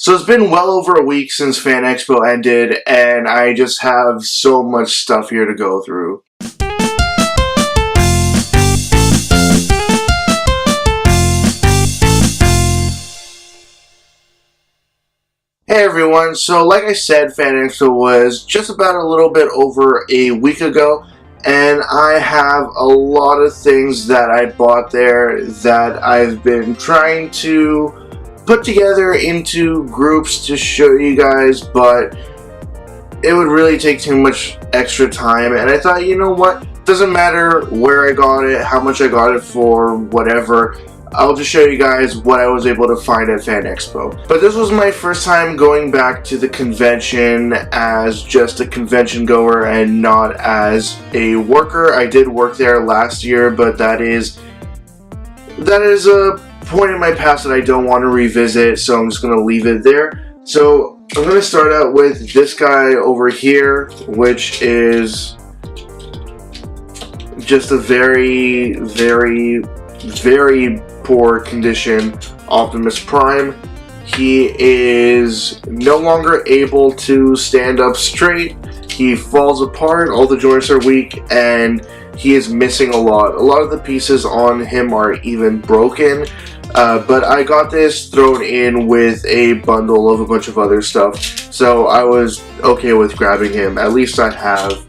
So it's been well over a week since FanExpo ended, and I just have so much stuff here to go through. Hey everyone, so like I said, FanExpo was just about a little bit over a week ago, and I have a lot of things that I bought there that I've been trying to put together into groups to show you guys, but it would really take too much extra time, and I thought, you know what, doesn't matter where I got it, how much I got it for, whatever, I'll just show you guys what I was able to find at FanExpo. But this was my first time going back to the convention as just a convention goer and not as a worker. I did work there last year, but that is a point in my past that I don't want to revisit, so I'm just going to leave it there. So I'm going to start out with this guy over here, which is just a very, very, very poor condition Optimus Prime. He is no longer able to stand up straight. He falls apart, all the joints are weak, and he is missing a lot. A lot of the pieces on him are even broken. But I got this thrown in with a bundle of a bunch of other stuff, so I was okay with grabbing him. At least I have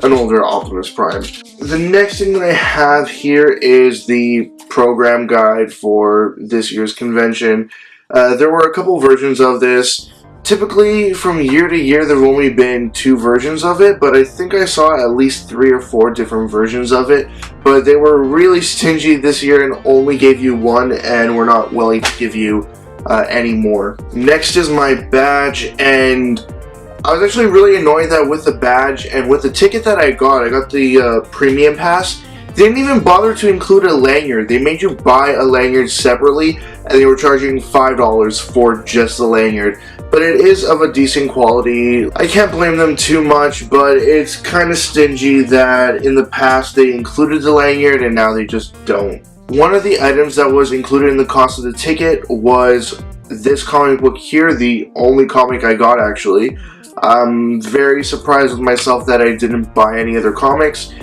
an older Optimus Prime. The next thing that I have here is the program guide for this year's convention. There were a couple versions of this. Typically, from year to year, there have only been 2 versions of it, but I think I saw at least 3 or 4 different versions of it. But they were really stingy this year and only gave you 1, and were not willing to give you any more. Next is my badge, and I was actually really annoyed that with the badge and with the ticket that I got the premium pass. They didn't even bother to include a lanyard. They made you buy a lanyard separately, and they were charging $5 for just the lanyard. But it is of a decent quality. I can't blame them too much, but it's kind of stingy that in the past they included the lanyard and now they just don't. One of the items that was included in the cost of the ticket was this comic book here, the only comic I got actually. I'm very surprised with myself that I didn't buy any other comics.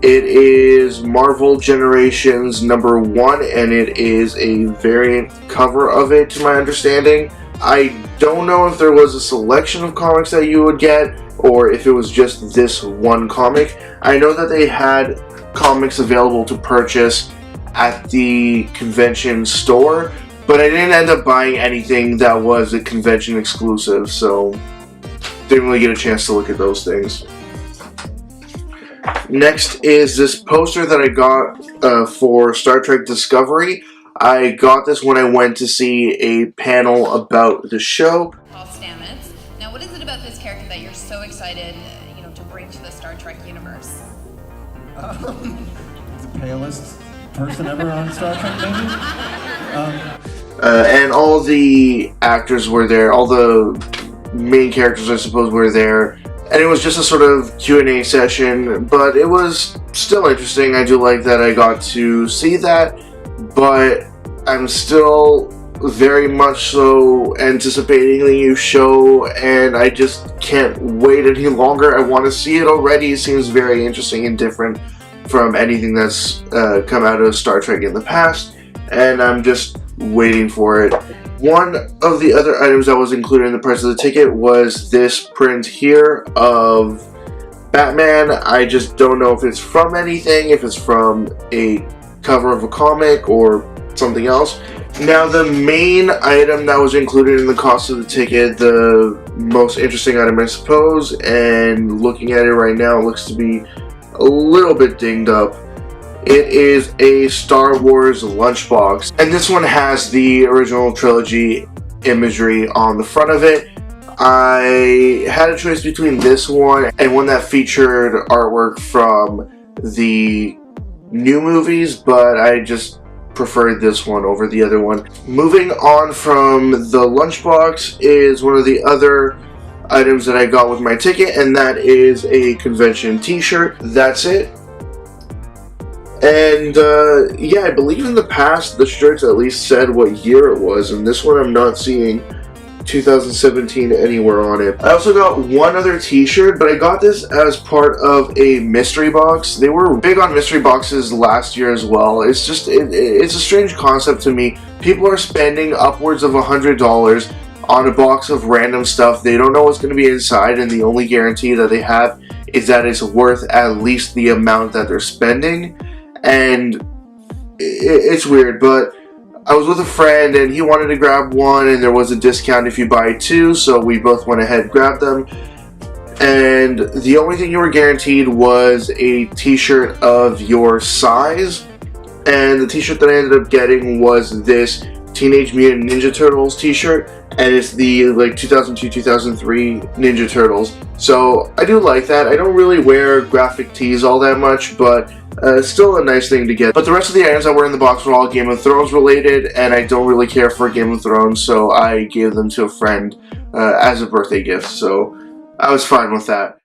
It is Marvel Generations #1, and it is a variant cover of it to my understanding. I don't know if there was a selection of comics that you would get, or if it was just this one comic. I know that they had comics available to purchase at the convention store, but I didn't end up buying anything that was a convention exclusive, so didn't really get a chance to look at those things. Next is this poster that I got for Star Trek Discovery. I got this when I went to see a panel about the show. Now, what is it about this character that you're so excited, to bring to the Star Trek universe? The palest person ever on Star Trek, maybe? And all the actors were there. All the main characters, I suppose, were there. And it was just a sort of Q&A session, but it was still interesting. I do like that I got to see that, but I'm still very much so anticipating the new show, and I just can't wait any longer. I want to see it already. It seems very interesting and different from anything that's come out of Star Trek in the past, and I'm just waiting for it. One of the other items that was included in the price of the ticket was this print here of Batman. I just don't know if it's from anything, if it's from a cover of a comic or something else. Now, the main item that was included in the cost of the ticket, the most interesting item I suppose, and looking at it right now, it looks to be a little bit dinged up. It is a Star Wars lunchbox, and this one has the original trilogy imagery on the front of it. I had a choice between this one and one that featured artwork from the new movies, but I just preferred this one over the other one. Moving on from the lunchbox is one of the other items that I got with my ticket, and that is a convention t-shirt. That's it. And yeah, I believe in the past the shirts at least said what year it was, and this one I'm not seeing 2017 anywhere on it. I also got one other t-shirt, but I got this as part of a mystery box. They were big on mystery boxes last year as well. It's just, it's a strange concept to me. People are spending upwards of $100 on a box of random stuff. They don't know what's going to be inside, and the only guarantee that they have is that it's worth at least the amount that they're spending. And it's weird, but I was with a friend and he wanted to grab one, and there was a discount if you buy two, so we both went ahead and grabbed them. And the only thing you were guaranteed was a t-shirt of your size, and the t-shirt that I ended up getting was this Teenage Mutant Ninja Turtles t-shirt, and it's the like 2002-2003 Ninja Turtles. So I do like that. I don't really wear graphic tees all that much, but still a nice thing to get. But the rest of the items that were in the box were all Game of Thrones related, and I don't really care for Game of Thrones, so I gave them to a friend as a birthday gift. So I was fine with that.